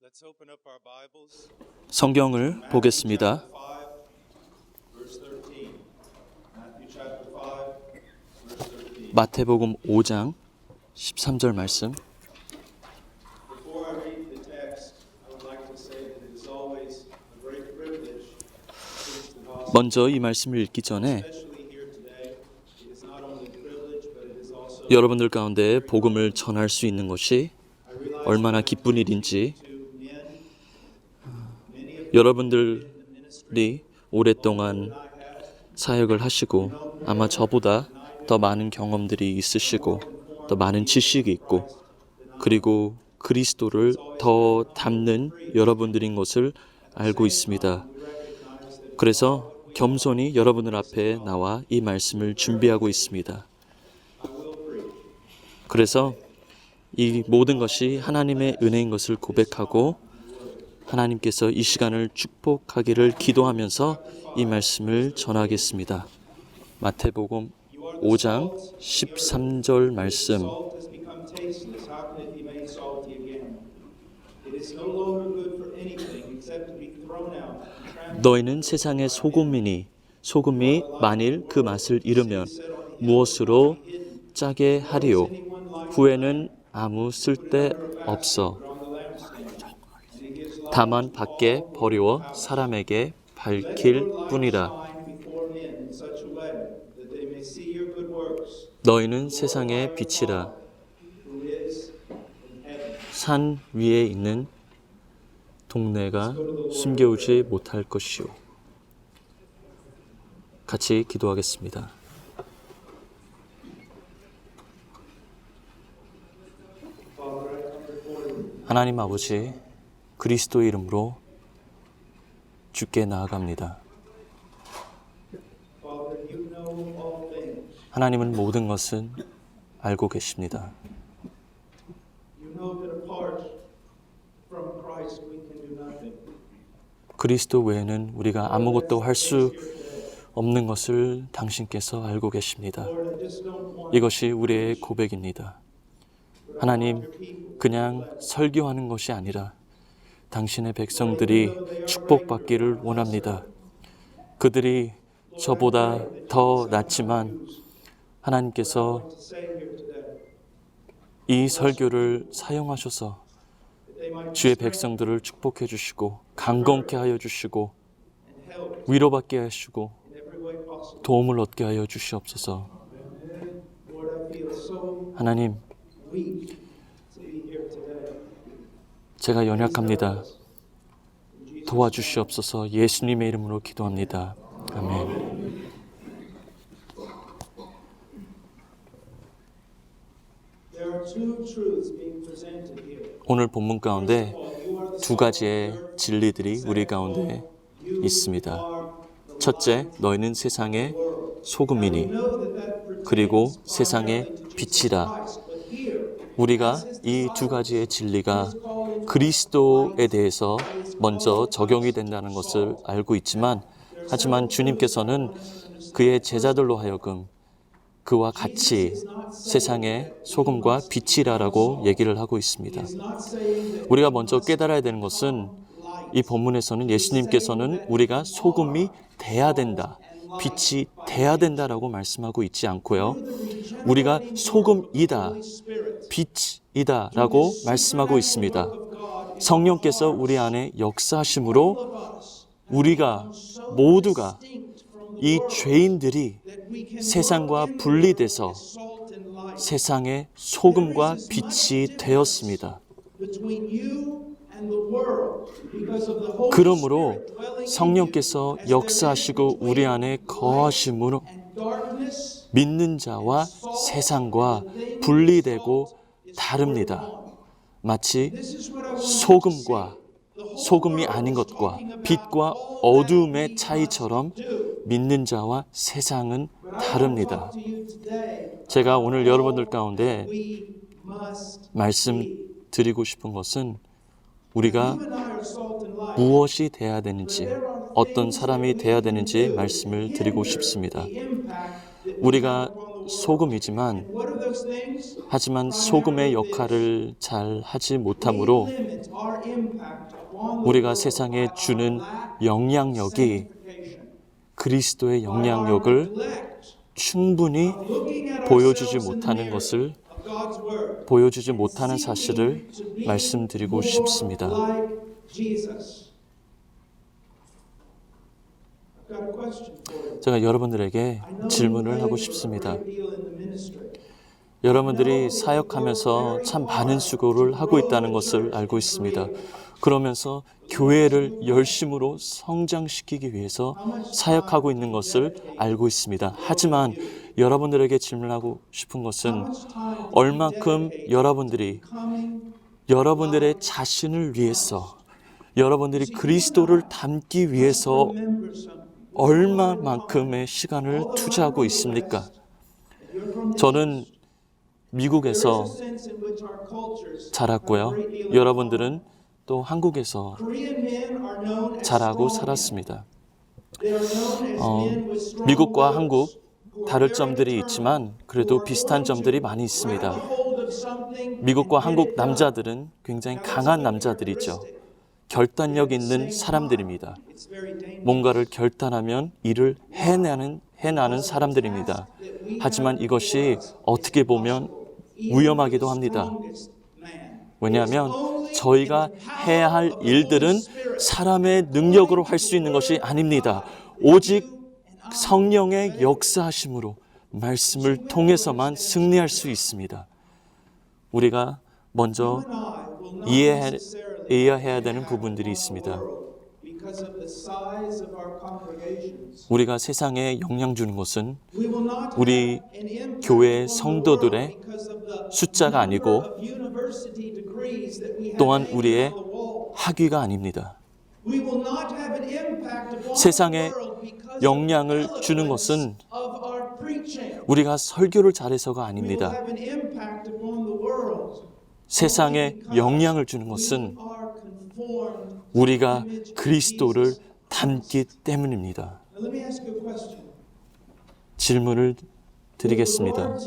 Let's open up our Bibles. 성경을 보겠습니다. 마태복음 5장 13절 말씀. Before I read the text, I would like to say that it is always a great privilege to preach the gospel. 먼저 이 말씀을 읽기 전에 Especially here today, it is not only a privilege, but it is also 여러분들 가운데 복음을 전할 수 있는 것이 I realize 얼마나 that 기쁜 일인지, to men, many of 여러분들이 오랫동안 사역을 하시고 아마 저보다 더 많은 경험들이 있으시고 더 많은 지식이 있고 그리고 그리스도를 더 닮는 여러분들인 것을 알고 있습니다. 그래서 겸손히 여러분들 앞에 나와 이 말씀을 준비하고 있습니다. 그래서 이 모든 것이 하나님의 은혜인 것을 고백하고 하나님께서 이 시간을 축복하기를 기도하면서 이 말씀을 전하겠습니다. 마태복음 5장 13절 말씀. salt has become tasteless, how can it be made salty again? It is no longer good for anything except to be thrown out and trampled. 너희는 세상의 소금이니 소금이 만일 그 맛을 잃으면 무엇으로 짜게 하리요? 후에는 아무 쓸데 없어. 다만 밖에 버리워 사람에게 밝힐 뿐이라. 너희는 세상의 빛이라. 산 위에 있는 동네가 숨겨오지 못할 것이요. 같이 기도하겠습니다. 하나님 아버지, 그리스도의 이름으로 주께 나아갑니다. 하나님은 모든 것은 알고 계십니다. 그리스도 외에는 우리가 아무것도 할 수 없는 것을 당신께서 알고 계십니다. 이것이 우리의 고백입니다. 하나님, 그냥 설교하는 것이 아니라 당신의 백성들이 축복받기를 원합니다. 그들이 저보다 더 낫지만 하나님께서 이 설교를 사용하셔서 주의 백성들을 축복해 주시고 강건케 하여 주시고 위로받게 하시고 도움을 얻게 하여 주시옵소서. 하나님, 제가 연약합니다. 도와주시옵소서. 예수님의 이름으로 기도합니다. 아멘. 오늘 본문 가운데 두 가지의 진리들이 우리 가운데 있습니다. 첫째, 너희는 세상의 소금이니 그리고 세상의 빛이라. 우리가 이 두 가지의 진리가 그리스도에 대해서 먼저 적용이 된다는 것을 알고 있지만 하지만 주님께서는 그의 제자들로 하여금 그와 같이 세상의 소금과 빛이라라고 얘기를 하고 있습니다. 우리가 먼저 깨달아야 되는 것은 이 본문에서는 예수님께서는 우리가 소금이 돼야 된다, 빛이 돼야 된다라고 말씀하고 있지 않고요. 우리가 소금이다, 빛이다 라고 말씀하고 있습니다. 성령께서 우리 안에 역사하심으로 우리가 모두가 이 죄인들이 세상과 분리돼서 세상의 소금과 빛이 되었습니다. 그러므로 성령께서 역사하시고 우리 안에 거하심으로 믿는 자와 세상과 분리되고 다릅니다. 마치 소금과 소금이 아닌 것과 빛과 어두움의 차이처럼 믿는 자와 세상은 다릅니다. 제가 오늘 여러분들 가운데 말씀드리고 싶은 것은 우리가 무엇이 돼야 되는지, 어떤 사람이 돼야 되는지 말씀을 드리고 싶습니다. 우리가 소금이지만 And what are those things? 하지만 소금의 역할을 잘 하지 We 못함으로 limit our impact upon the 우리가 world 세상에 by 주는 our lack of 영향력이 sanctification, 그리스도의 by our 영향력을 neglect 충분히 of looking at 보여주지 ourselves in the 못하는 mirror 것을 of God's word 보여주지 and 못하는 사실을 seeking to be 말씀드리고 more 싶습니다. like Jesus. I've got a question for you. 제가 여러분들에게 I know 질문을 you 하고 labor a 싶습니다. great deal in the ministry. 여러분들이 사역하면서 참 많은 수고를 하고 있다는 것을 알고 있습니다. 그러면서 교회를 열심으로 성장시키기 위해서 사역하고 있는 것을 알고 있습니다. 하지만 여러분들에게 질문하고 싶은 것은 얼만큼 여러분들이 여러분들의 자신을 위해서 여러분들이 그리스도를 닮기 위해서 얼마만큼의 시간을 투자하고 있습니까? 저는 미국에서 자랐고요. 여러분들은 또 한국에서 자라고 살았습니다. 미국과 한국 다를 점들이 있지만 그래도 비슷한 점들이 많이 있습니다. 미국과 한국 남자들은 굉장히 강한 남자들이죠. 결단력 있는 사람들입니다. 뭔가를 결단하면 일을 해내는 사람들입니다. 하지만 이것이 어떻게 보면 위험하기도 합니다. 왜냐하면 저희가 해야 할 일들은 사람의 능력으로 할 수 있는 것이 아닙니다. 오직 성령의 역사하심으로 말씀을 통해서만 승리할 수 있습니다. 우리가 먼저 이해해야 되는 부분들이 있습니다. 우리가 세상에 영향 주는 것은 우리 교회 성도들의 숫자가 아니고 또한 우리의 학위가 아닙니다. 세상에 영향을 주는 것은 우리가 설교를 잘해서가 아닙니다. 세상에 영향을 주는 것은 우리가 그리스도를 닮기 때문입니다. 질문을 드리겠습니다.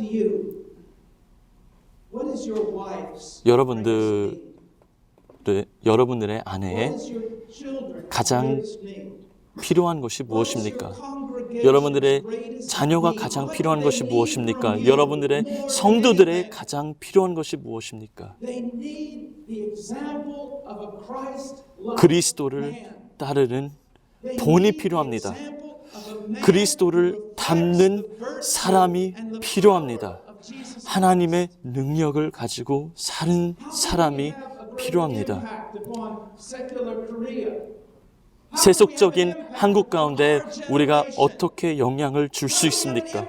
여러분들의 아내에 가장 필요한 것이 무엇입니까? 여러분들의 자녀가 가장 필요한 것이 무엇입니까? 여러분들의 성도들의 가장 필요한 것이 무엇입니까? 그리스도를 따르는 본이 필요합니다. 그리스도를 닮는 사람이 필요합니다. 하나님의 능력을 가지고 사는 사람이 필요합니다. 세속적인 한국 가운데 우리가 어떻게 영향을 줄 수 있습니까?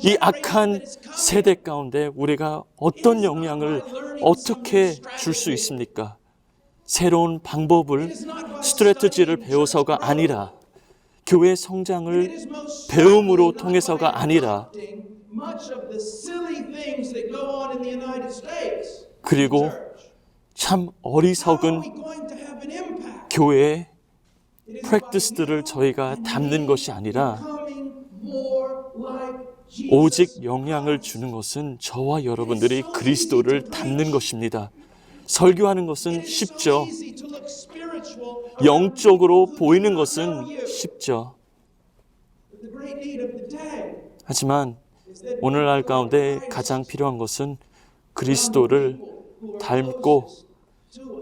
이 악한 세대 가운데 우리가 어떤 영향을 어떻게 줄 수 있습니까? 새로운 방법을 스트래티지를 배워서가 아니라 교회 성장을 배움으로 통해서가 아니라 그리고 참 어리석은 교회의 프랙티스들을 저희가 담는 것이 아니라 오직 영향을 주는 것은 저와 여러분들이 그리스도를 닮는 것입니다. 설교하는 것은 쉽죠. 영적으로 보이는 것은 쉽죠. 하지만 오늘날 가운데 가장 필요한 것은 그리스도를 닮고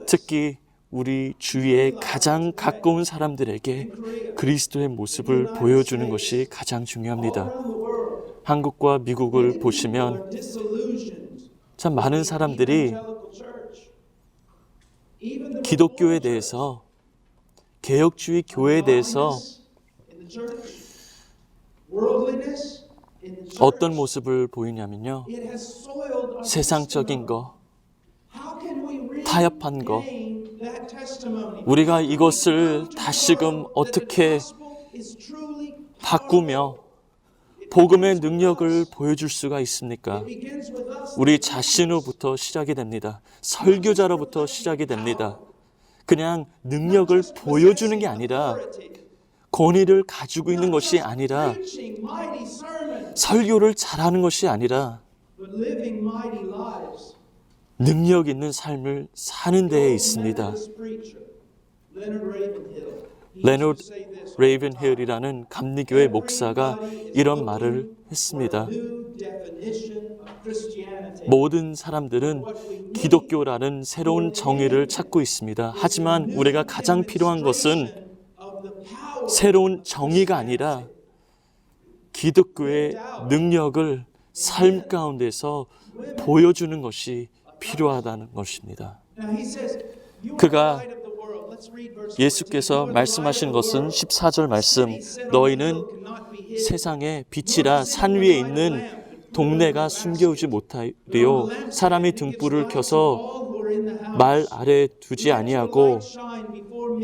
특히 우리 주위에 가장 가까운 사람들에게 그리스도의 모습을 보여주는 것이 가장 중요합니다. 한국과 미국을 보시면 참 많은 사람들이 기독교에 대해서 개혁주의 교회에 대해서 어떤 모습을 보이냐면요. 세상적인 거, 타협한 거, 우리가 이것을 다시금 어떻게 바꾸며 복음의 능력을 보여줄 수가 있습니까? 우리 자신으로부터 시작이 됩니다. 설교자로부터 시작이 됩니다. 그냥 능력을 보여주는 게 아니라 권위를 가지고 있는 것이 아니라 설교를 잘하는 것이 아니라 but living mighty lives. 능력 있는 삶을 사는 데에 있습니다. Methodist preacher, Leonard Ravenhill. He 레너드 used to say this all the time. 레이븐힐이라는 감리교회 목사가 이런 말을 했습니다. New definition of Christianity. 모든 사람들은 기독교라는 새로운 정의를 찾고 있습니다. 하지만 우리가 가장 필요한 것은 새로운 정의가 아니라 기독교의 능력을 삶 가운데서 보여주는 것이 필요하다는 것입니다. 그가 예수께서 말씀하신 것은 14절 말씀, 너희는 세상의 빛이라 산 위에 있는 동네가 숨겨오지 못하리요 사람이 등불을 켜서 말 아래 두지 아니하고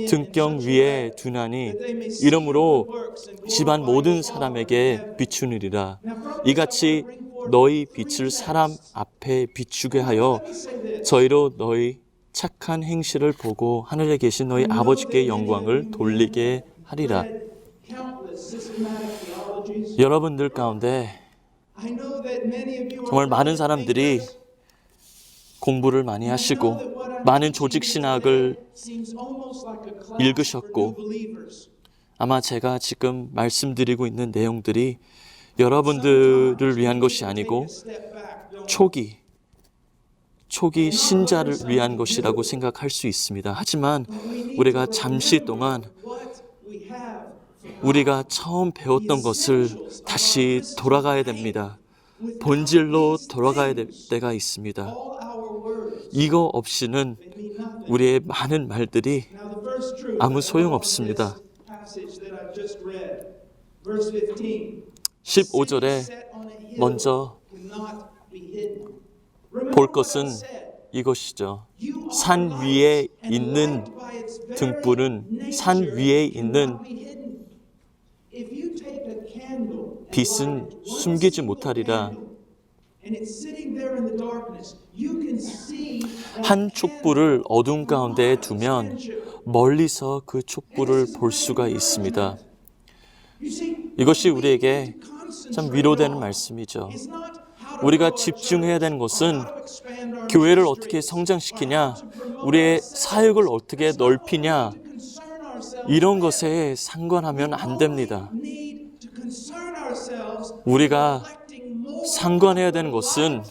등경 위에 두나니 이러므로 집안 모든 사람에게 비추느리라. 이같이 너희 빛을 사람 앞에 비추게 하여 저희로 너희 착한 행실을 보고 하늘에 계신 너희 아버지께 영광을 돌리게 하리라. 여러분들 가운데 정말 많은 사람들이 공부를 많이 하시고 많은 조직 신학을 읽으셨고 아마 제가 지금 말씀드리고 있는 내용들이 여러분들을 위한 것이 아니고 초기 신자를 위한 것이라고 생각할 수 있습니다. 하지만 우리가 잠시 동안 우리가 처음 배웠던 것을 다시 돌아가야 됩니다. 본질로 돌아가야 될 때가 있습니다. 이거 없이는 우리의 많은 말들이 아무 소용없습니다. 15절에 먼저 볼 것은 이것이죠. 산 위에 있는 등불은 산 위에 있는 빛은 숨기지 못하리라. 한 촛불을 어둠 가운데 두면 멀리서 그 촛불을 볼 수가 있습니다. 이것이 우리에게 참 위로되는 말씀이죠. 우리가 집중해야 되는 것은 교회를 어떻게 성장시키냐, 우리의 사역을 어떻게 넓히냐, 이런 것에 상관하면 안 됩니다. 우리가 상관해야 되는 것은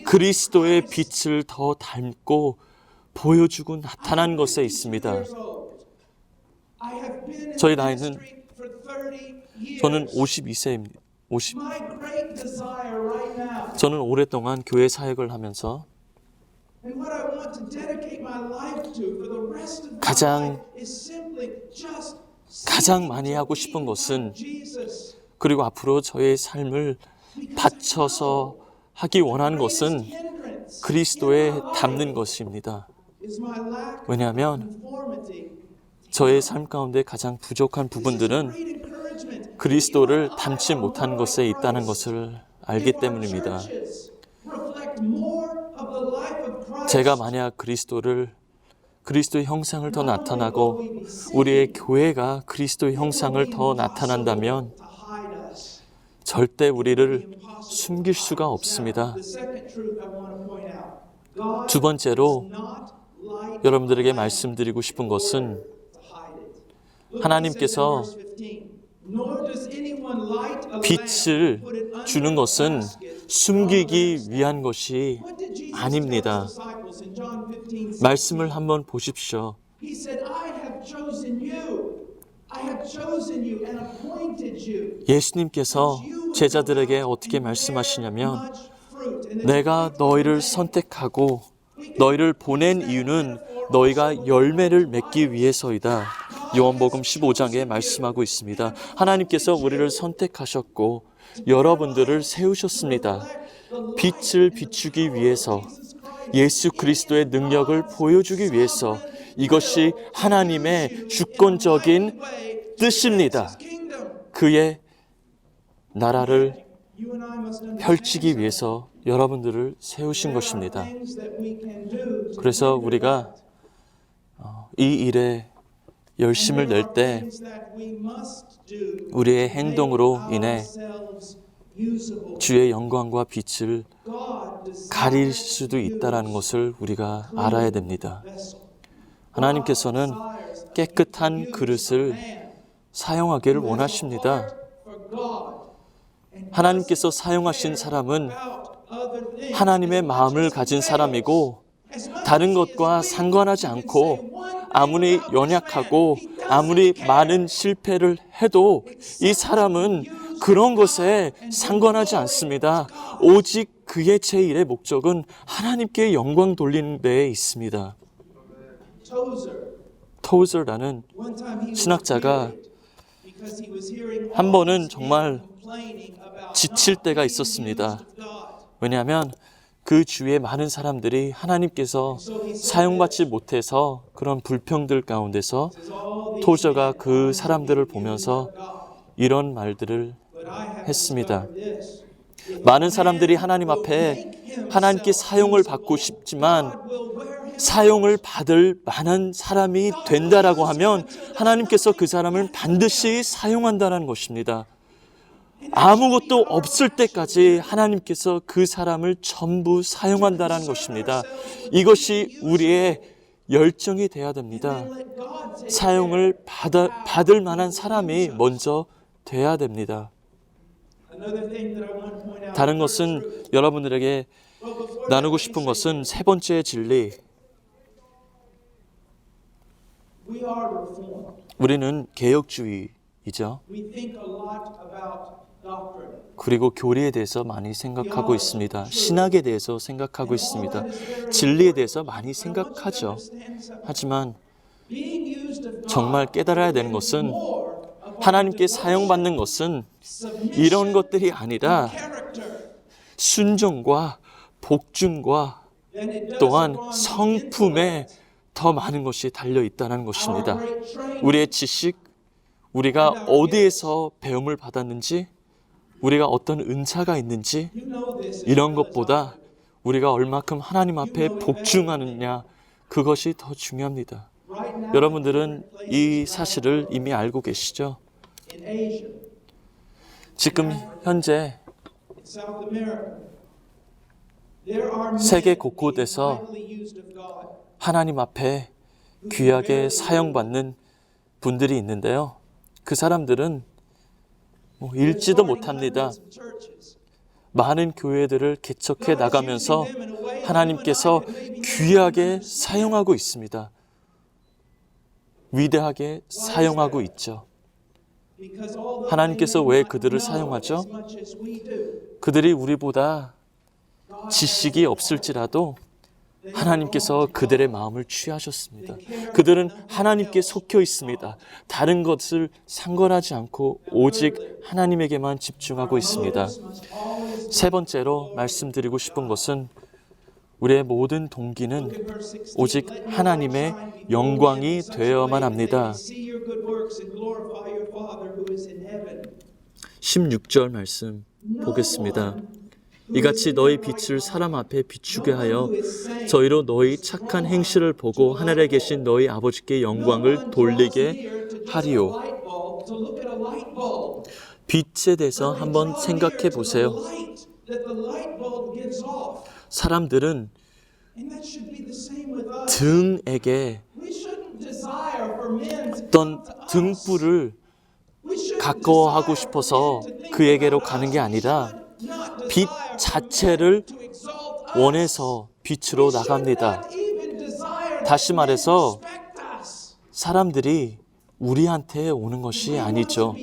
그리스도의 빛을 더 닮고 보여주고 나타난 것에 있습니다. 저희 나이는 저는 52세입니다. 저는 오랫동안 교회 사역을 하면서 가장 많이 하고 싶은 것은 그리고 앞으로 저의 삶을 바쳐서 하기 원하는 것은 그리스도에 닮는 것입니다. 왜냐하면 저의 삶 가운데 가장 부족한 부분들은 그리스도를 닮지 못한 것에 있다는 것을 알기 때문입니다. 제가 만약 그리스도의 형상을 더 나타나고 우리의 교회가 그리스도의 형상을 더 나타난다면 절대 우리를 숨길 수가 없습니다. 두 번째로 여러분들에게 말씀드리고 싶은 것은 하나님께서 빛을 주는 것은 숨기기 위한 것이 아닙니다. 말씀을 한번 보십시오. 예수님께서 제자들에게 어떻게 말씀하시냐면 내가 너희를 선택하고 너희를 보낸 이유는 너희가 열매를 맺기 위해서이다. 요한복음 15장에 말씀하고 있습니다. 하나님께서 우리를 선택하셨고 여러분들을 세우셨습니다. 빛을 비추기 위해서, 예수 그리스도의 능력을 보여주기 위해서, 이것이 하나님의 주권적인 뜻입니다. 그의 나라를 펼치기 위해서 여러분들을 세우신 것입니다. 그래서 우리가 이 일에 열심을 낼 때 우리의 행동으로 인해 usable. 주의 영광과 빛을 God desires 가릴 수도 있다는 것을 우리가 알아야 됩니다. vessel. 하나님께서는 깨끗한 그릇을 사용하기를 원하십니다. 하나님께서 사용하신 사람은 하나님의 마음을 가진 사람이고 다른 것과 상관하지 않고 아무리 연약하고 아무리 많은 실패를 해도 이 사람은 그런 것에 상관하지 않습니다. 오직 그의 제1의 목적은 하나님께 영광 돌리는 데에 있습니다. 토우저라는 신학자가 한 번은 정말 지칠 때가 있었습니다. 왜냐하면 그 주위에 많은 사람들이 하나님께서 사용받지 못해서 그런 불평들 가운데서 토저가 그 사람들을 보면서 이런 말들을 했습니다. 많은 사람들이 하나님 앞에 하나님께 사용을 받고 싶지만 사용을 받을 만한 사람이 된다라고 하면 하나님께서 그 사람을 반드시 사용한다는 것입니다. 아무것도 없을 때까지 하나님께서 그 사람을 전부 사용한다는 것입니다. 이것이 우리의 열정이 되어야 됩니다. 사용을 받을 만한 사람이 먼저 돼야 됩니다. 다른 것은 여러분들에게 나누고 싶은 것은 세 번째 진리. 우리는 개혁주의이죠. 그리고 교리에 대해서 많이 생각하고 있습니다. 신학에 대해서 생각하고 있습니다. 진리에 대해서 많이 생각하죠. 하지만 정말 깨달아야 되는 것은 하나님께 사용받는 것은 이런 것들이 아니라 순종과 복종과 또한 성품에 더 많은 것이 달려있다는 것입니다. 우리의 지식, 우리가 어디에서 배움을 받았는지, 우리가 어떤 은사가 있는지 이런 것보다 우리가 얼마큼 하나님 앞에 복종하느냐 그것이 더 중요합니다. 여러분들은 이 사실을 이미 알고 계시죠? 지금 현재 세계 곳곳에서 하나님 앞에 귀하게 사용받는 분들이 있는데요. 그 사람들은 읽지도 못합니다. 많은 교회들을 개척해 나가면서 하나님께서 귀하게 사용하고 있습니다. 위대하게 사용하고 있죠. 하나님께서 왜 그들을 사용하죠? 그들이 우리보다 지식이 없을지라도 하나님께서 그들의 마음을 취하셨습니다. 그들은 하나님께 속혀 있습니다. 다른 것을 상관하지 않고 오직 하나님에게만 집중하고 있습니다. 세 번째로 말씀드리고 싶은 것은 우리의 모든 동기는 오직 하나님의 영광이 되어야만 합니다. 16절 말씀 보겠습니다. 이같이 너희 빛을 사람 앞에 비추게 하여 저희로 너희 착한 행실을 보고 하늘에 계신 너희 아버지께 영광을 돌리게 하리요. 빛에 대해서 한번 생각해 보세요. 사람들은 등에게 어떤 등불을 가까워하고 싶어서 그에게로 가는 게 아니라 빛 자체를 원해서 빛으로 나갑니다. 다시 말해서 사람들이 우리한테 오는 것이 아니죠.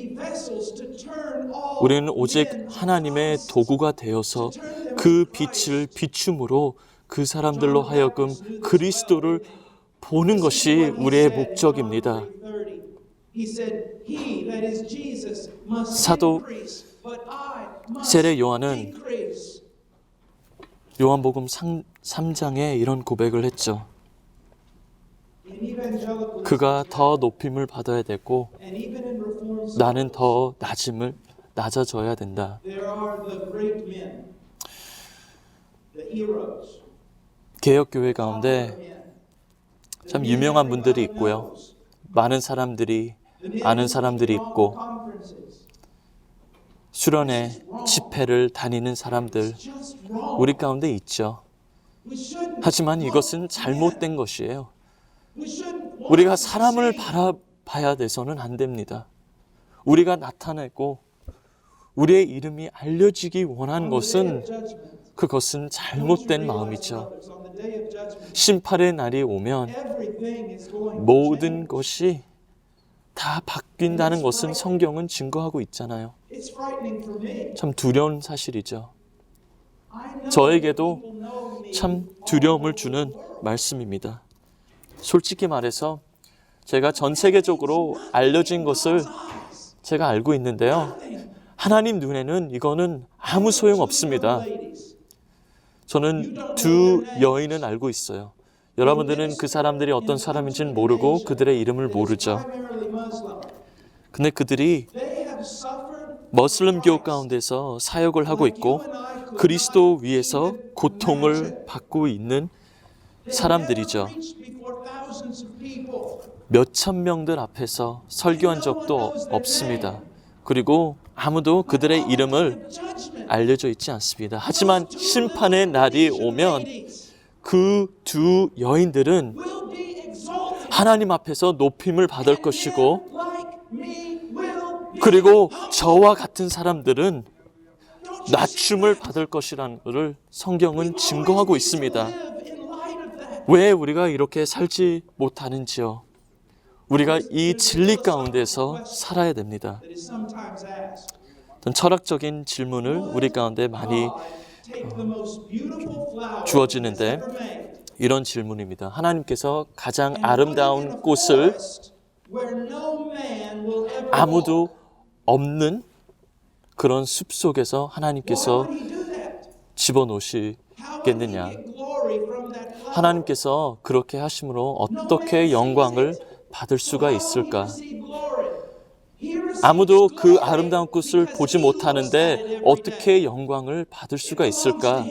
우리는 오직 하나님의 도구가 되어서 그 빛을 비춤으로 그 사람들로 하여금 그리스도를 보는 것이 우리의 목적입니다. 사도 세례 요한은 요한복음 3장에 이런 고백을 했죠. 그가 더 높임을 받아야 되고 나는 더 낮아져야 된다. 개혁교회 가운데 참 유명한 분들이 있고요. 많은 사람들이 아는 사람들이 있고 수련회 집회를 다니는 사람들 우리 가운데 있죠. 하지만 이것은 잘못된 것이에요. 우리가 사람을 바라봐야 돼서는 안 됩니다. 우리가 나타내고 우리의 이름이 알려지기 원한 것은 그것은 잘못된 마음이죠. 심판의 날이 오면 모든 것이 다 바뀐다는 것은 성경은 증거하고 있잖아요. 참 두려운 사실이죠. 저에게도 참 두려움을 주는 말씀입니다. 솔직히 말해서 제가 전 세계적으로 알려진 것을 제가 알고 있는데요. 하나님 눈에는 이거는 아무 소용 없습니다. 저는 두 여인은 알고 있어요. 여러분들은 그 사람들이 어떤 사람인지는 모르고 그들의 이름을 모르죠. 근데 그들이 머슬림교 가운데서 사역을 하고 있고 그리스도 위에서 고통을 받고 있는 사람들이죠. 몇천 명들 앞에서 설교한 적도 없습니다. 그리고 아무도 그들의 이름을 알려져 있지 않습니다. 하지만 심판의 날이 오면 그 두 여인들은 하나님 앞에서 높임을 받을 것이고, 그리고 저와 같은 사람들은 낮춤을 받을 것이라는 것을 성경은 증거하고 있습니다. 왜 우리가 이렇게 살지 못하는지요? 우리가 이 진리 가운데서 살아야 됩니다. 어떤 철학적인 질문을 우리 가운데 많이 주어지는데 이런 질문입니다. 하나님께서 가장 아름다운 꽃을 아무도 없는 그런 숲 속에서 하나님께서 집어넣으시겠느냐? 하나님께서 그렇게 하심으로 어떻게 영광을 받을 수가 있을까? 아무도 그 아름다운 꽃을 보지 못하는데 어떻게 영광을 받을 수가 있을까?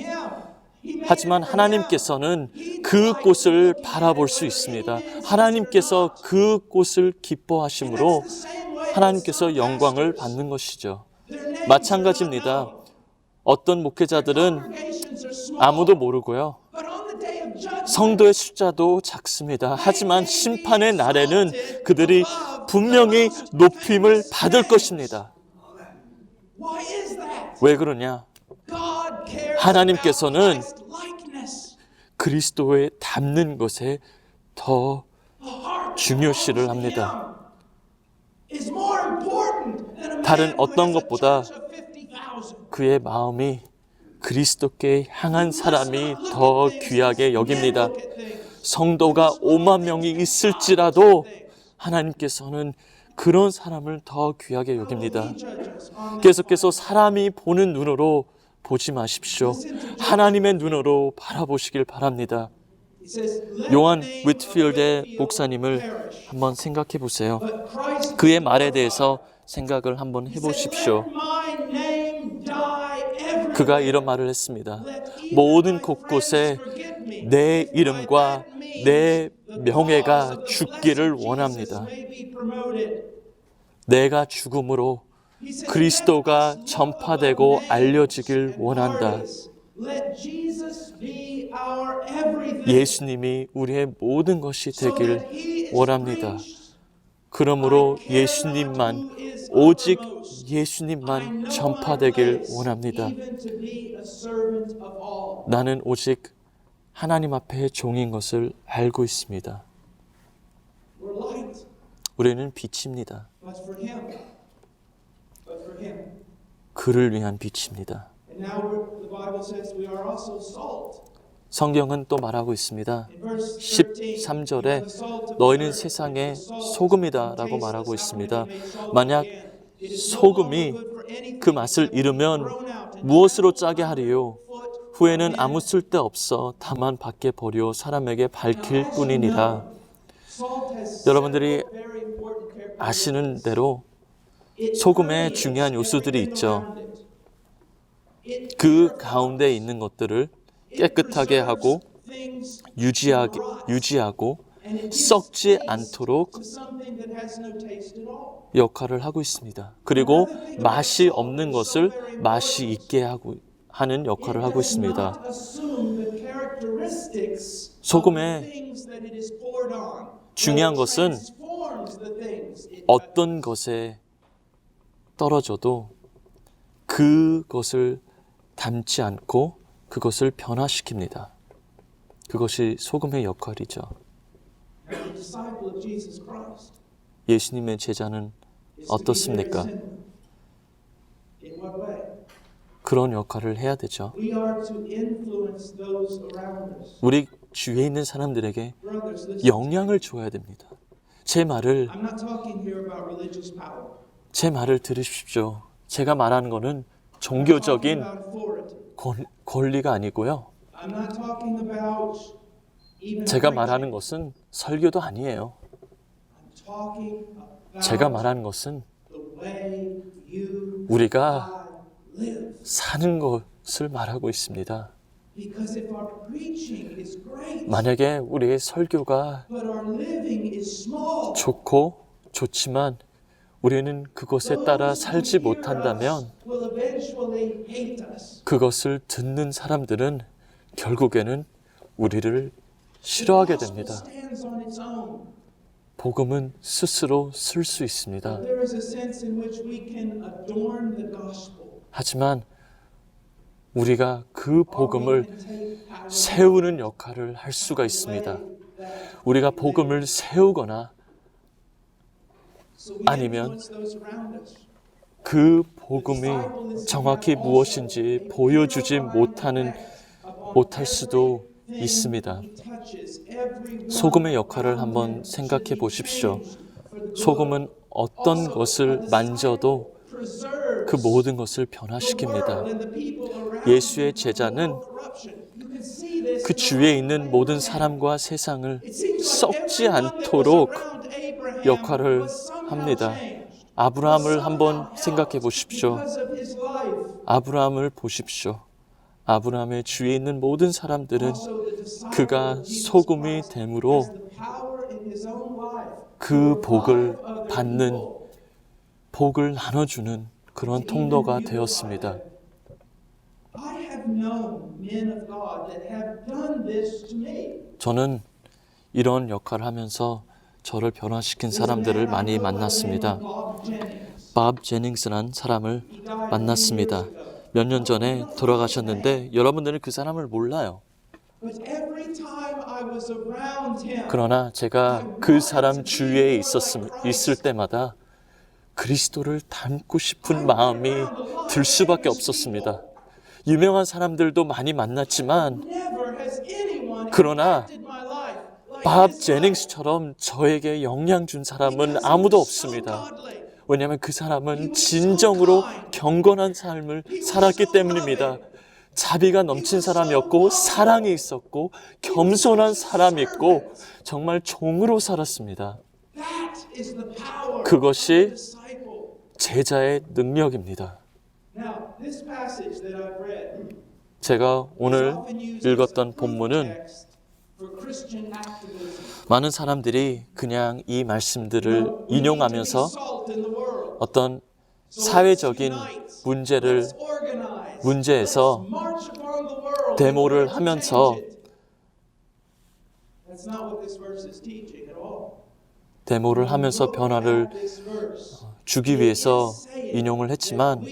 하지만 하나님께서는 그 꽃을 바라볼 수 있습니다. 하나님께서 그 꽃을 기뻐하심으로 하나님께서 영광을 받는 것이죠. 마찬가지입니다. 어떤 목회자들은 아무도 모르고요. 성도의 숫자도 작습니다. 하지만 심판의 날에는 그들이 분명히 높임을 받을 것입니다. 왜 그러냐? 하나님께서는 그리스도에 닮는 것에 더 중요시를 합니다. 다른 어떤 것보다 그의 마음이 그리스도께 향한 사람이 더 귀하게 여깁니다. 성도가 5만 명이 있을지라도 하나님께서는 그런 사람을 더 귀하게 여깁니다. 계속해서 사람이 보는 눈으로 보지 마십시오. 하나님의 눈으로 바라보시길 바랍니다. 요한 위트필드의 목사님을 한번 생각해 보세요. 그의 말에 대해서 생각을 한번 해보십시오. 그가 이런 말을 했습니다. 모든 곳곳에 내 이름과 내 명예가 죽기를 원합니다. 내가 죽음으로 그리스도가 전파되고 알려지길 원한다. 예수님이 우리의 모든 것이 되길 원합니다. 그러므로 예수님만, 오직 예수님만 전파되길 원합니다. 나는 오직 하나님 앞에 종인 것을 알고 있습니다. 우리는 빛입니다. 그를 위한 빛입니다. 성경은 또 말하고 있습니다. 13절에 너희는 세상의 소금이다 라고 말하고 있습니다. 만약 소금이 그 맛을 잃으면 무엇으로 짜게 하리요? 후에는 아무 쓸데없어 다만 밖에 버려 사람에게 밝힐 뿐이니라. 여러분들이 아시는 대로 소금에 중요한 요소들이 있죠. 그 가운데 있는 것들을 깨끗하게 하고 유지하고 썩지 않도록 to something that has no taste at all. 역할을 하고 있습니다. 그리고 맛이 없는 것을 맛이 있게 하는 역할을 하고 있습니다. 소금의 중요한 것은 어떤 것에 떨어져도 그것을 담지 않고 그것을 변화시킵니다. 그것이 소금의 역할이죠. 예수님의 제자는 어떻습니까? 그런 역할을 해야 되죠. 우리 주위에 있는 사람들에게 영향을 줘야 됩니다. 제 말을 들으십시오. 제가 말하는 것은 종교적인 권리가 아니고요. 제가 말하는 것은 설교도 아니에요. 제가 말하는 것은 우리가 사는 것을 말하고 있습니다. 만약에 우리의 설교가 좋지만 우리는 그것에 따라 살지 못한다면 그것을 듣는 사람들은 결국에는 우리를 싫어하게 됩니다. 복음은 스스로 쓸 수 있습니다. 하지만 우리가 그 복음을 세우는 역할을 할 수가 있습니다. 우리가 복음을 세우거나 아니면 그 복음이 정확히 무엇인지 보여주지 못할 수도 있습니다. 소금의 역할을 한번 생각해 보십시오. 소금은 어떤 것을 만져도 그 모든 것을 변화시킵니다. 예수의 제자는 그 주위에 있는 모든 사람과 세상을 썩지 않도록 역할을 합니다. 아브라함을 한번 생각해 보십시오. 아브라함을 보십시오. 아브라함의 주위에 있는 모든 사람들은 그가 소금이 됨으로 그 복을 받는, 복을 나눠주는 그런 통로가 되었습니다. 저는 이런 역할을 하면서 저를 변화시킨 사람들을 많이 만났습니다. 밥 제닝스라는 사람을 만났습니다. 몇 년 전에 돌아가셨는데 여러분들은 그 사람을 몰라요. 그러나 제가 그 사람 주위에 있을 때마다 그리스도를 닮고 싶은 마음이 들 수밖에 없었습니다. 유명한 사람들도 많이 만났지만 그러나 밥 제닝스처럼 저에게 영향 준 사람은 아무도 없습니다. 왜냐하면 그 사람은 진정으로 경건한 삶을 살았기 때문입니다. 자비가 넘친 사람이었고 사랑이 있었고 겸손한 사람이었고 정말 종으로 살았습니다. 그것이 제자의 능력입니다. 제가 오늘 읽었던 본문은 많은 사람들이 그냥 이 말씀들을 인용하면서 어떤 사회적인 문제에서 데모를 하면서 변화를 주기 위해서 인용을 했지만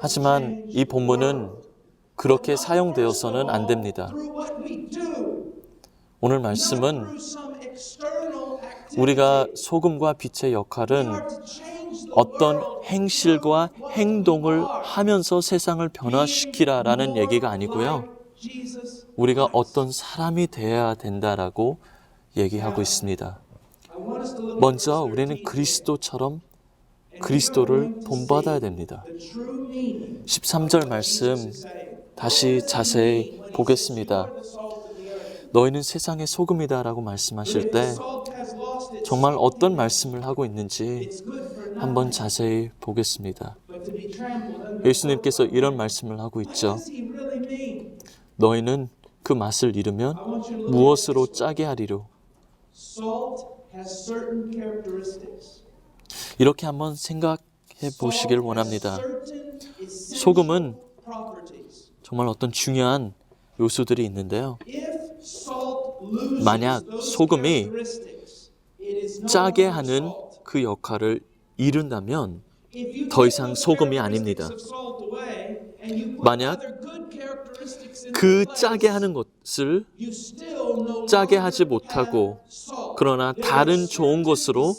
하지만 이 본문은 그렇게 사용되어서는 안 됩니다. 오늘 말씀은 우리가 소금과 빛의 역할은 어떤 행실과 행동을 하면서 세상을 변화시키라라는 얘기가 아니고요. 우리가 어떤 사람이 되어야 된다라고 얘기하고 있습니다. 먼저 우리는 그리스도처럼 그리스도를 본받아야 됩니다. 13절 말씀 다시 자세히 보겠습니다. 너희는 세상의 소금이다 라고 말씀하실 때 정말 어떤 말씀을 하고 있는지 한번 자세히 보겠습니다. 예수님께서 이런 말씀을 하고 있죠. 너희는 그 맛을 잃으면 무엇으로 짜게 하리요? Salt has certain characteristics. 이렇게 한번 생각해 보시길 원합니다. 소금은 정말 어떤 중요한 요소들이 있는데요. 만약 소금이 짜게 하는 그 역할을 잃은다면 더 이상 소금이 아닙니다. 만약 그 짜게 하는 것을 짜게 하지 못하고 그러나 다른 좋은 것으로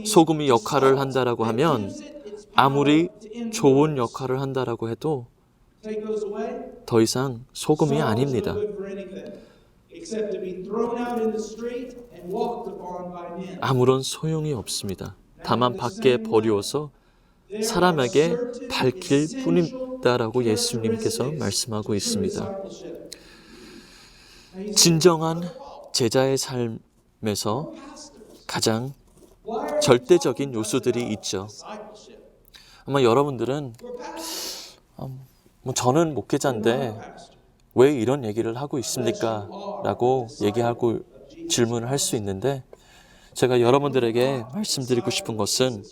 소금이 역할을 한다라고 하면 아무리 좋은 역할을 한다라고 해도 더 이상 소금이 아닙니다. 아무런 소용이 없습니다. 다만 밖에 버리워서 사람에게 밝힐 뿐이다라고 예수님께서 말씀하고 있습니다. 진정한 제자의 삶에서 가장 절대적인 요소들이 있죠. 아마 여러분들은 저는 목회자인데 왜 이런 얘기를 하고 있습니까? 라고 얘기하고 질문을 할 수 있는데 제가 여러분들에게 말씀드리고 싶은 것은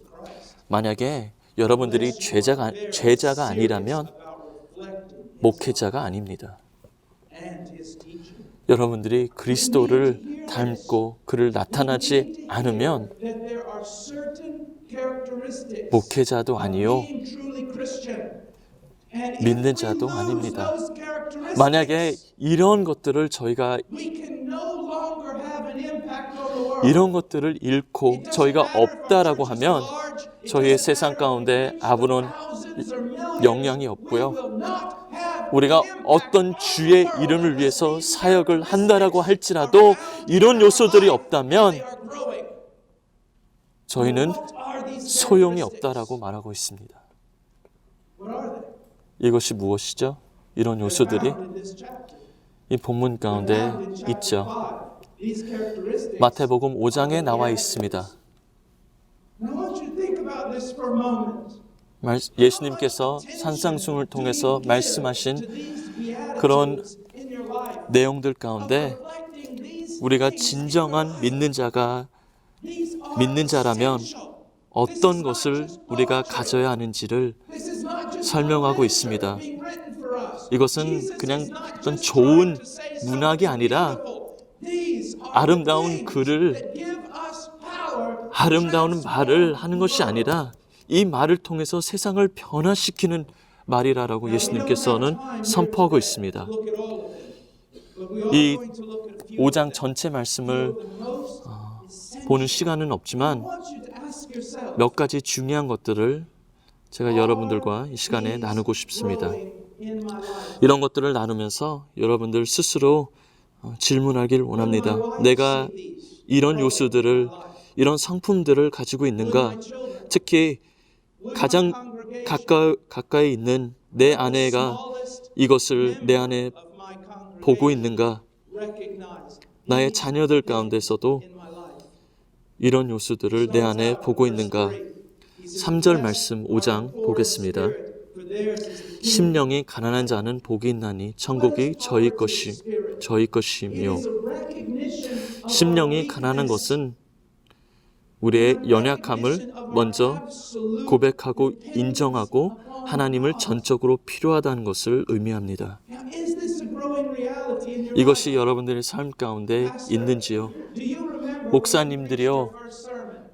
만약에 여러분들이 죄자가 아니라면 목회자가 아닙니다. 여러분들이 그리스도를 닮고 그를 나타나지 않으면 목회자도 아니요 믿는 자도 아닙니다. 만약에 이런 것들을 저희가 이런 것들을 잃고 저희가 없다라고 하면 저희의 세상 가운데 아무런 영향이 없고요. 우리가 어떤 주의 이름을 위해서 사역을 한다라고 할지라도 이런 요소들이 없다면 저희는 소용이 없다라고 말하고 있습니다. 이것이 무엇이죠? 이런 요소들이 이 본문 가운데 있죠. 마태복음 5장에 나와 있습니다. 예수님께서 산상수훈을 통해서 말씀하신 그런 내용들 가운데 우리가 진정한 믿는 자라면 어떤 것을 우리가 가져야 하는지를 설명하고 있습니다. 이것은 그냥 어떤 좋은 문학이 아니라 아름다운 말을 하는 것이 아니라 이 말을 통해서 세상을 변화시키는 말이라고 예수님께서는 선포하고 있습니다. 이 5장 전체 말씀을 보는 시간은 없지만 몇 가지 중요한 것들을 제가 여러분들과 이 시간에 나누고 싶습니다. 이런 것들을 나누면서 여러분들 스스로 질문하길 원합니다. 내가 이런 요소들을, 이런 성품들을 가지고 있는가? 특히 가장 가까이 있는 내 아내가 이것을 내 안에 보고 있는가? 나의 자녀들 가운데서도 이런 요소들을 내 안에 보고 있는가? 3절 말씀 5장 보겠습니다. 심령이 가난한 자는 복이 있나니 천국이 저희 것이며. 심령이 가난한 것은 우리의 연약함을 먼저 고백하고 인정하고 하나님을 전적으로 필요하다는 것을 의미합니다. 이것이 여러분들의 삶 가운데 있는지요? 목사님들이요,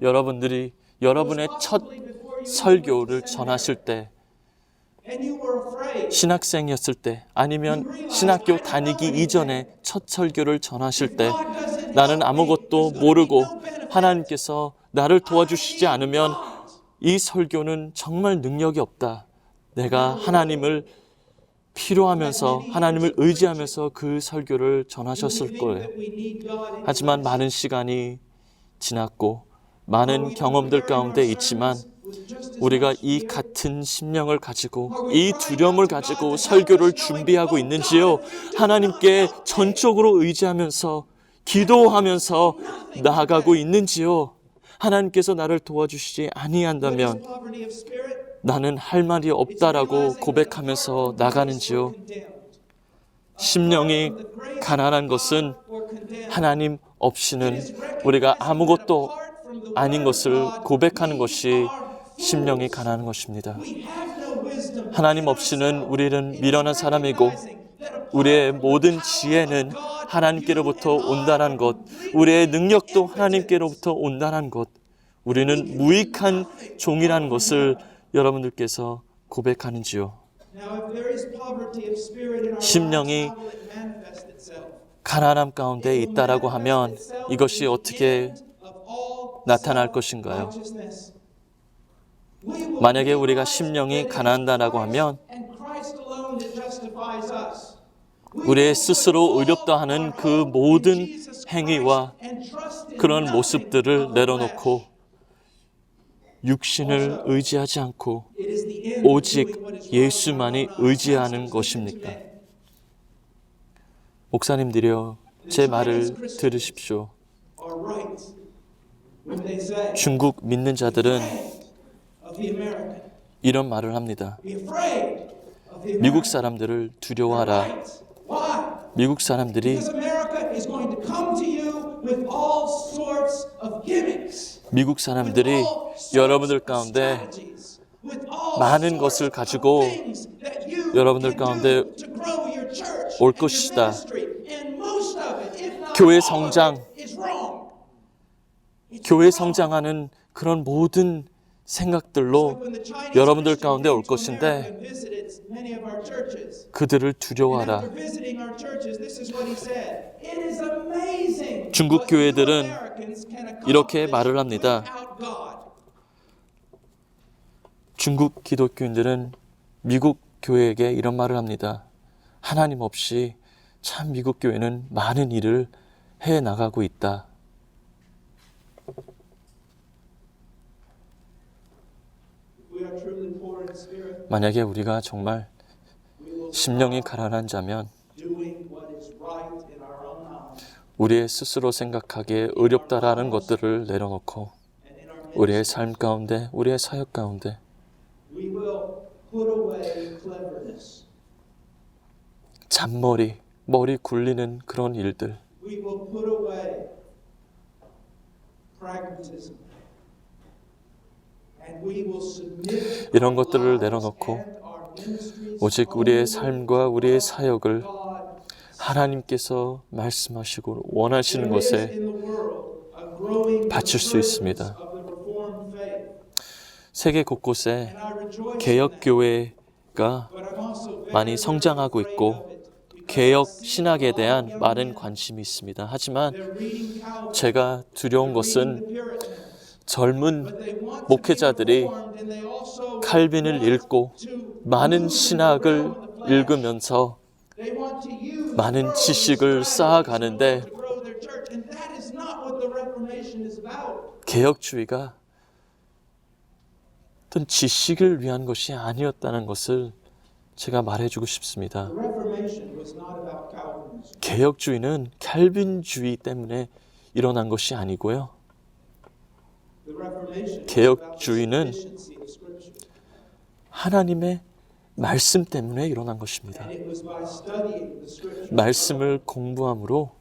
여러분들이 여러분의 첫 설교를 전하실 때, 신학생이었을 때, 아니면 신학교 다니기 이전에 첫 설교를 전하실 때 나는 아무것도 모르고 하나님께서 나를 도와주시지 않으면 이 설교는 정말 능력이 없다. 내가 하나님을 필요하면서 하나님을 의지하면서 그 설교를 전하셨을 거예요. 하지만 많은 시간이 지났고 많은 경험들 가운데 있지만 우리가 이 같은 심령을 가지고 이 두려움을 가지고 설교를 준비하고 있는지요? 하나님께 전적으로 의지하면서 기도하면서 나아가고 있는지요? 하나님께서 나를 도와주시지 아니한다면 나는 할 말이 없다라고 고백하면서 나가는지요? 심령이 가난한 것은 하나님 없이는 우리가 아무것도 아닌 것을 고백하는 것이 심령이 가난한 것입니다. 하나님 없이는 우리는 미련한 사람이고 우리의 모든 지혜는 하나님께로부터 온다는 것, 우리의 능력도 하나님께로부터 온다는 것, 우리는 무익한 종이라는 것을 여러분들께서 고백하는지요? 심령이 가난함 가운데 있다라고 하면 이것이 어떻게 나타날 것인가요? 만약에 우리가 심령이 가난하다라고 하면 우리의 스스로 의롭다 하는 그 모든 행위와 그런 모습들을 내려놓고 육신을 의지하지 않고 오직 예수만이 의지하는 것입니까? 목사님들이여, 제 말을 들으십시오. 중국 믿는 자들은 이런 말을 합니다. 미국 사람들을 두려워하라. 미국 사람들이 여러분들 가운데 많은 것을 가지고 여러분들 가운데 올 것이다. 교회 성장하는 그런 모든 생각들로 여러분들 가운데 올 것인데 그들을 두려워하라. 중국 교회들은 이렇게 말을 합니다. 중국 기독교인들은 미국 교회에게 이런 말을 합니다. 하나님 없이 참 미국 교회는 많은 일을 해 나가고 있다. 만약에 우리가 정말 심령이 가난한 자면 우리의 스스로 생각하기에 어렵다라는 것들을 내려놓고 우리의 삶 가운데, 우리의 사역 가운데 잔머리, 머리 굴리는 그런 일들, 이런 것들을 내려놓고 오직 우리의 삶과 우리의 사역을 하나님께서 말씀하시고 원하시는 것에 바칠 수 있습니다. 세계 곳곳에 개혁교회가 많이 성장하고 있고 개혁 신학에 대한 많은 관심이 있습니다. 하지만 제가 두려운 것은 젊은 목회자들이 칼빈을 읽고 많은 신학을 읽으면서 많은 지식을 쌓아가는데 개혁주의가 어떤 지식을 위한 것이 아니었다는 것을 제가 말해주고 싶습니다. 개혁주의는 칼빈주의 때문에 일어난 것이 아니고요. 개혁주의는 하나님의 말씀 때문에 일어난 것입니다. 말씀을 공부함으로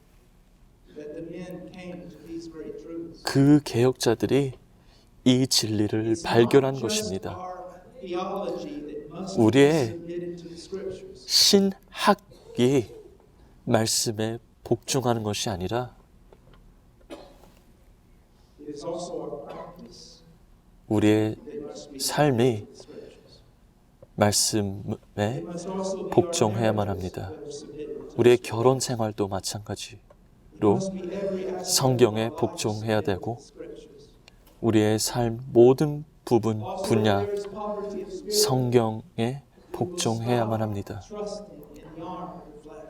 그 개혁자들이 이 진리를 발견한 것입니다. 우리의 신학이 말씀에 복종하는 것이 아니라 우리의 삶이 말씀에 복종해야만 합니다. 우리의 결혼 생활도 마찬가지로 성경에 복종해야 되고 우리의 삶 모든 부분, 분야 성경에 복종해야만 합니다.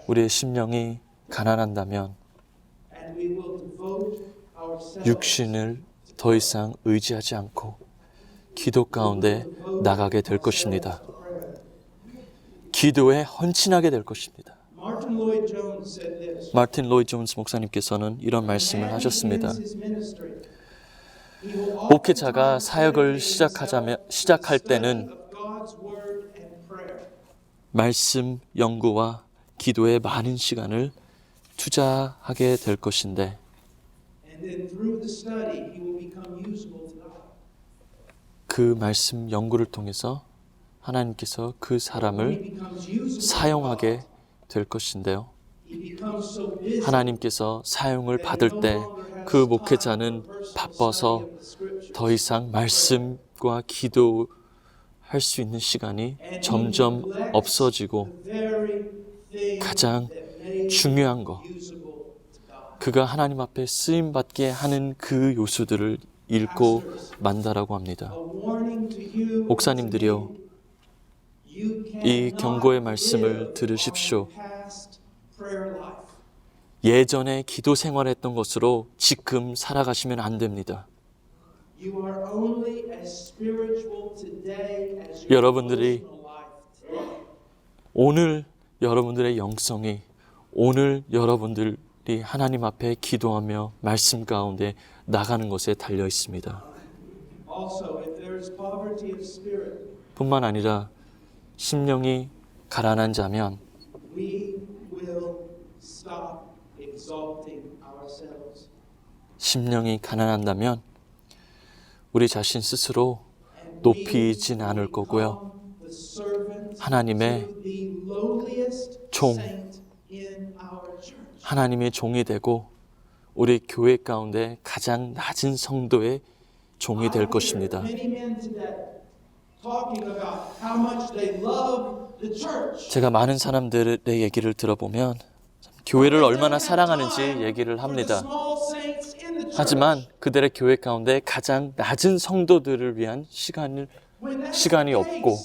우리의 심령이 가난한다면 육신을 더 이상 의지하지 않고 기도 가운데 나가게 될 것입니다. 기도에 헌신하게 될 것입니다. 마틴 로이드 존스 목사님께서는 이런 말씀을 하셨습니다. 목회자가 사역을 시작할 때는 말씀 연구와 기도에 많은 시간을 투자하게 될 것인데 And then through the study, he will become usable to God. 그 말씀 연구를 통해서 하나님께서 그 When 사람을 he becomes usable to 사용하게 God, 될 것인데요. he becomes so busy 하나님께서 사용을 that he 받을 no 때 longer has 그 time 목회자는 for personal 바빠서 study of the scriptures. 더 이상 말씀과 기도할 수 있는 시간이 점점 없어지고 가장 중요한 거, 그가 하나님 앞에 쓰임받게 하는 그 요소들을 잃고 만다라고 합니다. 목사님들이요, 이 경고의 말씀을 들으십시오. 예전에 기도 생활했던 것으로 지금 살아가시면 안 됩니다. 여러분들이 오늘 여러분들의 영성이, 오늘 여러분들이 하나님 앞에 기도하며 말씀 가운데 나가는 것에 달려 있습니다. 뿐만 아니라 심령이 가난한 자면 심령이 가난한다면 우리 자신 스스로 높이진 않을 거고요. 하나님의 종, 하나님의 종이 되고 우리 교회 가운데 가장 낮은 성도의 종이 될 것입니다. 제가 많은 사람들의 얘기를 들어보면 교회를 얼마나 사랑하는지 얘기를 합니다. 하지만 그들의 교회 가운데 가장 낮은 성도들을 위한 시간이 없고,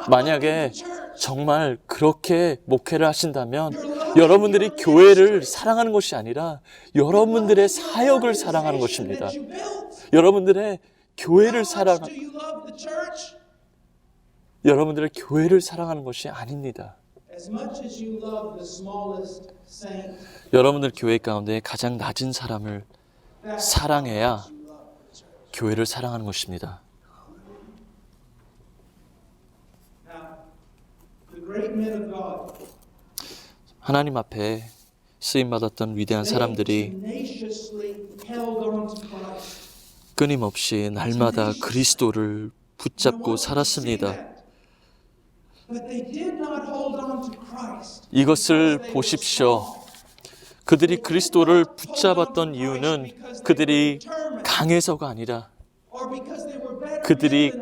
만약에 정말 그렇게 목회를 하신다면 여러분들이 교회를 사랑하는 것이 아니라 여러분들의 사역을 사랑하는 것입니다. 여러분들의 교회를 사랑하는 것이 아닙니다. 여러분들 교회 가운데 가장 낮은 사람을 사랑해야 교회를 사랑하는 것입니다. 하나님 앞에 쓰임받았던 위대한 사람들이 끊임없이 날마다 그리스도를 붙잡고 살았습니다. 이것을 보십시오. 그들이 그리스도를 붙잡았던 이유는 그들이 강해서가 아니라, 그들이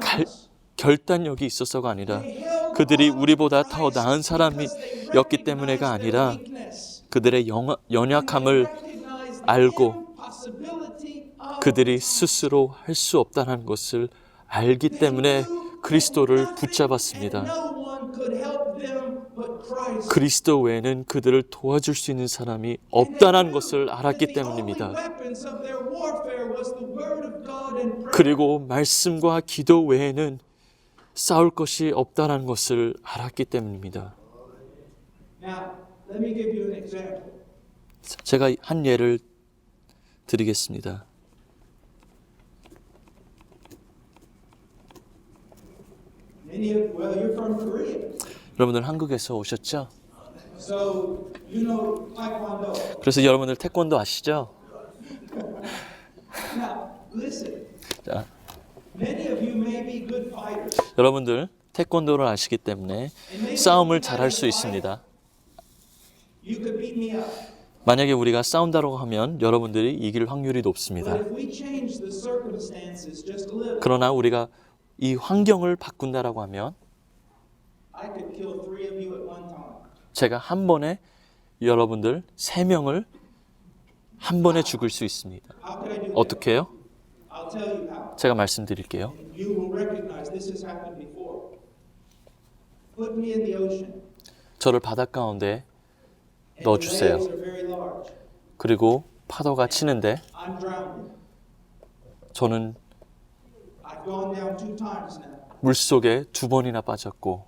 결단력이 있어서가 아니라, 그들이 우리보다 더 나은 사람이었기 때문에가 아니라 그들의 연약함을 알고 그들이 스스로 할 수 없다는 것을 알기 때문에 그리스도를 붙잡았습니다. 그리스도 외에는 그들을 도와줄 수 있는 사람이 없다는 것을 알았기 때문입니다. 그리고 말씀과 기도 외에는 싸울 것이 없다는 것을 알았기 때문입니다. 제가 한 예를 드리겠습니다. 여러분들 한국에서 오셨죠? 그래서 여러분들 태권도 아시죠? 자, 여러분들 태권도를 아시기 때문에 싸움을 잘할 수 있습니다. 만약에 우리가 싸운다고 하면 여러분들이 이길 확률이 높습니다. 그러나 우리가 이 환경을 바꾼다라고 하면 제가 한 번에 여러분들 3명을 한 번에 죽일 수 있습니다. 어떻게 해요? 제가 말씀드릴게요. 저를 바다 가운데 넣어주세요. 그리고 파도가 치는데 저는 물속에 2번이나 빠졌고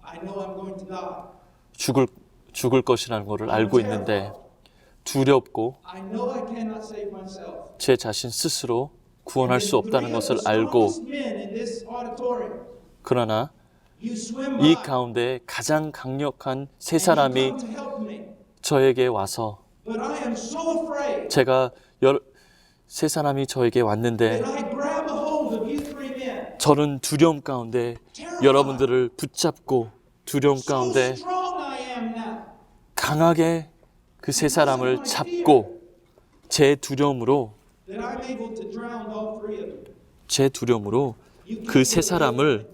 죽을 것이라는 것을 알고 있는데 두렵고 제 자신 스스로 구원할 수 없다는 것을 알고, 그러나 이 가운데 가장 강력한 3사람이 저에게 와서 제가 세 사람이 저에게 왔는데 that I grab a hold of you three men. 저는 두려움 가운데 여러분들을 붙잡고 두려움 So 가운데 strong I am now. 강하게 그 세 사람을 잡고 제 두려움으로 That I'm able to drown all three of you. 제 두려움으로 그 세 사람을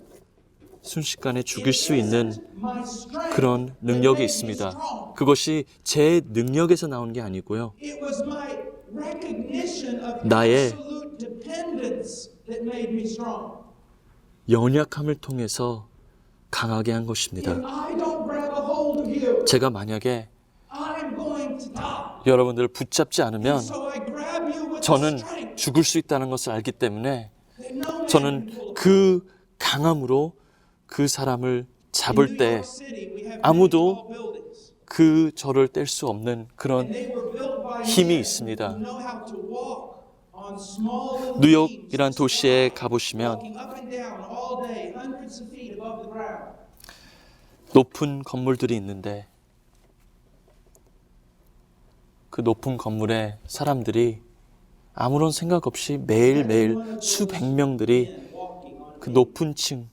순식간에 죽일 수 있는 My strength 그런 능력이 있습니다. 그것이 제 능력에서 나온 게 아니고요. It was my recognition of 나의 absolute dependence that made me strong. 연약함을 통해서 강하게 한 것입니다. If I don't grab a hold of you, 제가 만약에 I'm going to die. 여러분들을 붙잡지 않으면 So I grab you with the 저는 strength 죽을 수 있다는 것을 알기 때문에 that no man can pull 저는 apart. 그 강함으로 그 사람을 잡을 In 때 New York City, we have 아무도 many tall buildings. 그 저를 뗄 수 없는 그런 And they were built by 힘이 men 있습니다. who know how to walk on small little 뉴욕이란 beams, 도시에 가보시면 walking up and down all day, hundreds of feet above the ground. 높은 건물들이 있는데 그 높은 건물에 사람들이 아무런 생각 없이 매일매일 수백 명들이 Men walking on 그 높은 층,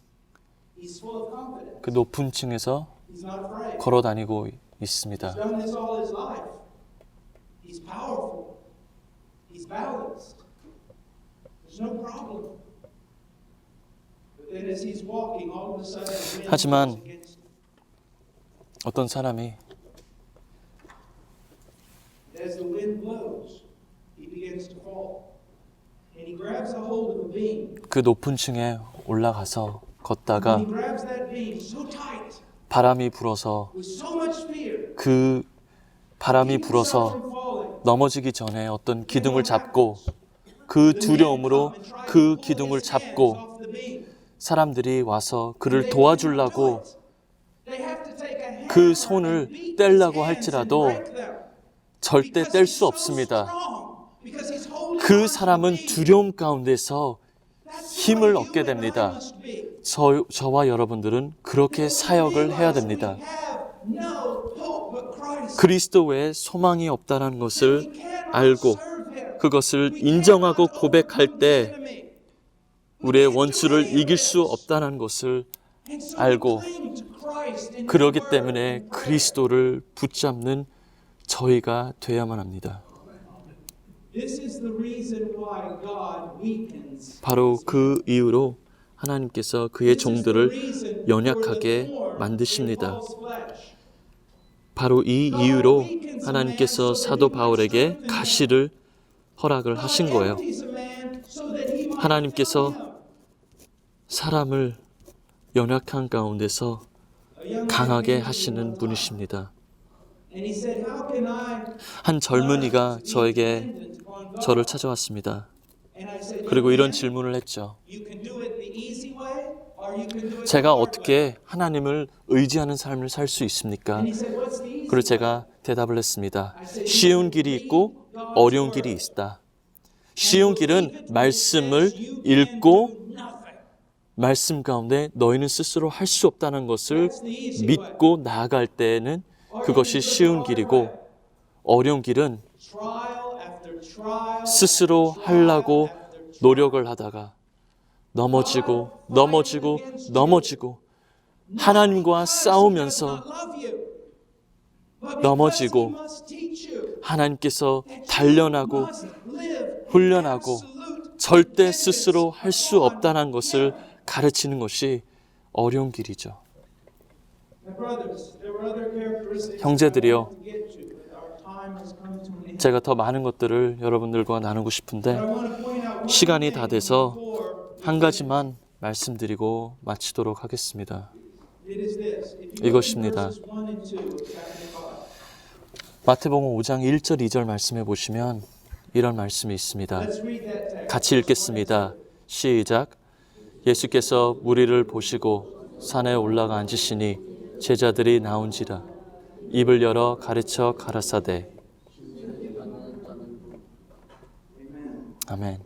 He's full of confidence. 그 높은 층에서 He's not afraid. 걸어 다니고 He's 있습니다. done this all his life. He's powerful. He's balanced. There's no problem. But then as he's walking, all of a sudden, the wind 하지만 blows against him. 어떤 사람이 As the wind blows, he begins to fall. And he grabs a hold of a beam. 그 높은 층에 올라가서 When 걷다가 he grabs that beam so tight, 바람이 불어서 with so much fear, 그 바람이 keep himself 불어서 from falling. 넘어지기 전에 어떤 기둥을 잡고 그 두려움으로 그 기둥을 잡고 사람들이 와서 그를 도와주려고 그 손을 떼려고 할지라도 절대 뗄 수 없습니다. 그 사람은 두려움 가운데서 힘을 얻게 됩니다. 저와 여러분들은 그렇게 사역을 해야 됩니다. 그리스도 외에 소망이 없다는 것을 알고 그것을 인정하고 고백할 때 우리의 원수를 이길 수 없다는 것을 알고 그러기 때문에 그리스도를 붙잡는 저희가 되어야만 합니다. 바로 그 이유로 하나님께서 그의 종들을 연약하게 만드십니다. 바로 이 이유로 하나님께서 사도 바울에게 가시를 허락을 하신 거예요. 하나님께서 사람을 연약한 가운데서 강하게 하시는 분이십니다. 한 젊은이가 저를 찾아왔습니다. 그리고 이런 질문을 했죠. 제가 어떻게 하나님을 의지하는 삶을 살 수 있습니까? 그리고 제가 대답을 했습니다. 쉬운 길이 있고 어려운 길이 있다. 쉬운 길은 말씀을 읽고 말씀 가운데 너희는 스스로 할 수 없다는 것을 믿고 나아갈 때에는 그것이 쉬운 길이고 어려운 길은 스스로 하려고 노력을 하다가 넘어지고 하나님과 싸우면서 넘어지고 하나님께서 단련하고 훈련하고 절대 스스로 할 수 없다는 것을 가르치는 것이 어려운 길이죠. 형제들이요, 제가 더 많은 것들을 여러분들과 나누고 싶은데 시간이 다 돼서 한 가지만 말씀드리고 마치도록 하겠습니다. 이것입니다. 마태복음 5장 1절 2절 말씀해 보시면 이런 말씀이 있습니다. 같이 읽겠습니다. 시작. 예수께서 무리를 보시고 산에 올라가 앉으시니 제자들이 나온지라 입을 열어 가르쳐 가라사대. 아멘.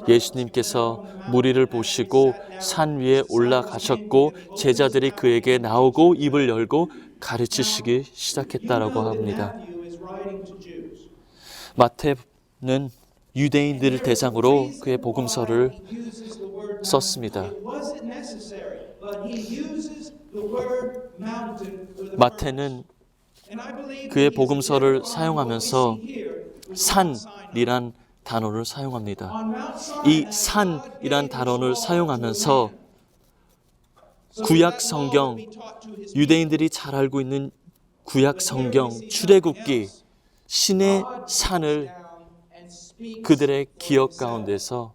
예수님께서 무리를 보시고 산 위에 올라가셨고 제자들이 그에게 나오고 입을 열고 가르치시기 시작했다라고 합니다. 마태는 유대인들을 대상으로 그의 복음서를 썼습니다. 마태는 그의 복음서를 사용하면서 산이란 단어를 사용합니다. 이 산이란 단어를 사용하면서 구약 성경, 유대인들이 잘 알고 있는 구약 성경, 출애굽기, 신의 산을 그들의 기억 가운데서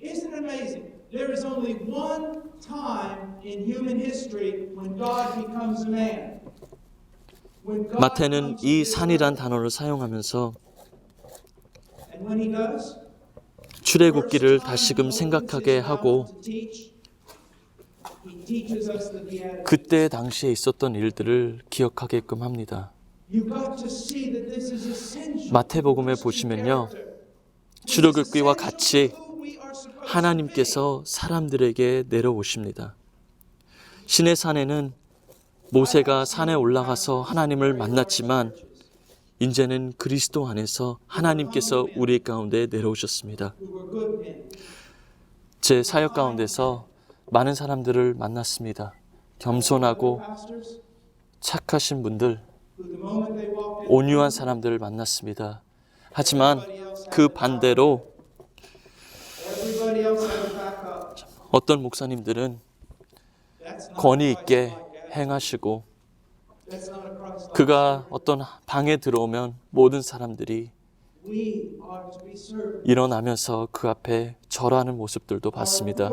Isn't it amazing? There is only one time in human history when God becomes a man. When God 마태는 comes 이 to 산이란 earth. 단어를 사용하면서 And when he does, 출애굽기를 다시금 생각하게 하고 he teaches us the beatitudes. 그때 당시에 있었던 일들을 기억하게끔 합니다. You got to see that this is essential. 마태복음에 보시면요, 출애굽기와 같이 하나님께서 사람들에게 내려오십니다. 신의 산에는 모세가 산에 올라가서 하나님을 만났지만 이제는 그리스도 안에서 하나님께서 우리 가운데 내려오셨습니다. 제 사역 가운데서 많은 사람들을 만났습니다. 겸손하고 착하신 분들, 온유한 사람들을 만났습니다. 하지만 그 반대로 어떤 목사님들은 권위 있게 행하시고 그가 어떤 방에 들어오면 모든 사람들이 일어나면서 그 앞에 절하는 모습들도 봤습니다.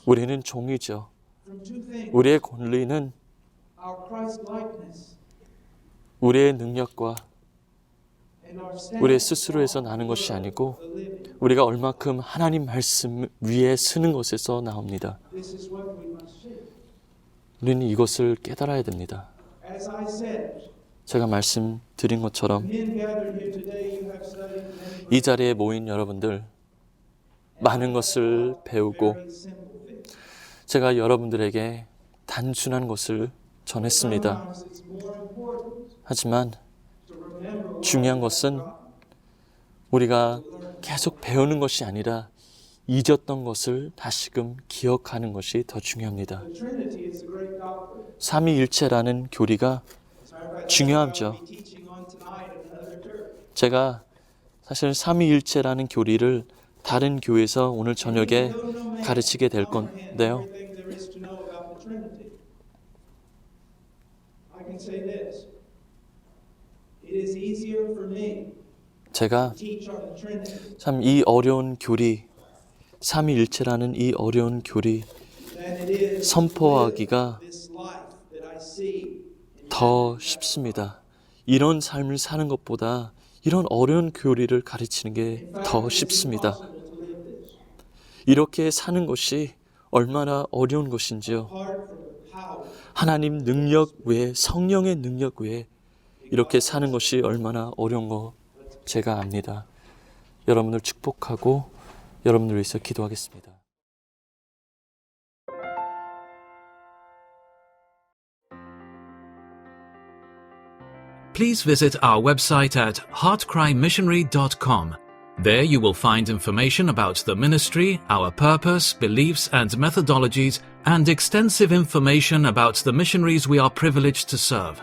우리는 종이죠. 우리의 권리는 우리의 능력과 우리의 스스로에서 나는 것이 아니고 우리가 얼마큼 하나님 말씀 위에 서는 것에서 나옵니다. 우리는 이것을 깨달아야 됩니다. 제가 말씀드린 것처럼 이 자리에 모인 여러분들 많은 것을 배우고 제가 여러분들에게 단순한 것을 전했습니다. 하지만 중요한 것은 우리가 계속 배우는 것이 아니라 잊었던 것을 다시금 기억하는 것이 더 중요합니다. 삼위일체라는 교리가 중요하죠. 제가 사실 삼위일체라는 교리를 다른 교회에서 오늘 저녁에 가르치게 될 건데요. 제가 참 이 어려운 교리, 삼위일체라는 이 어려운 교리 선포하기가 더 쉽습니다. 이런 삶을 사는 것보다 이런 어려운 교리를 가르치는 게 더 쉽습니다. 이렇게 사는 것이 얼마나 어려운 것인지요. 하나님 능력 외에, 성령의 능력 외에 이렇게 사는 것이 얼마나 어려운 거 제가 압니다. 여러분을 축복하고 여러분을 위해서 기도하겠습니다. Please visit our website at heartcrymissionary.com. There you will find information about the ministry, our purpose, beliefs and methodologies, and extensive information about the missionaries we are privileged to serve.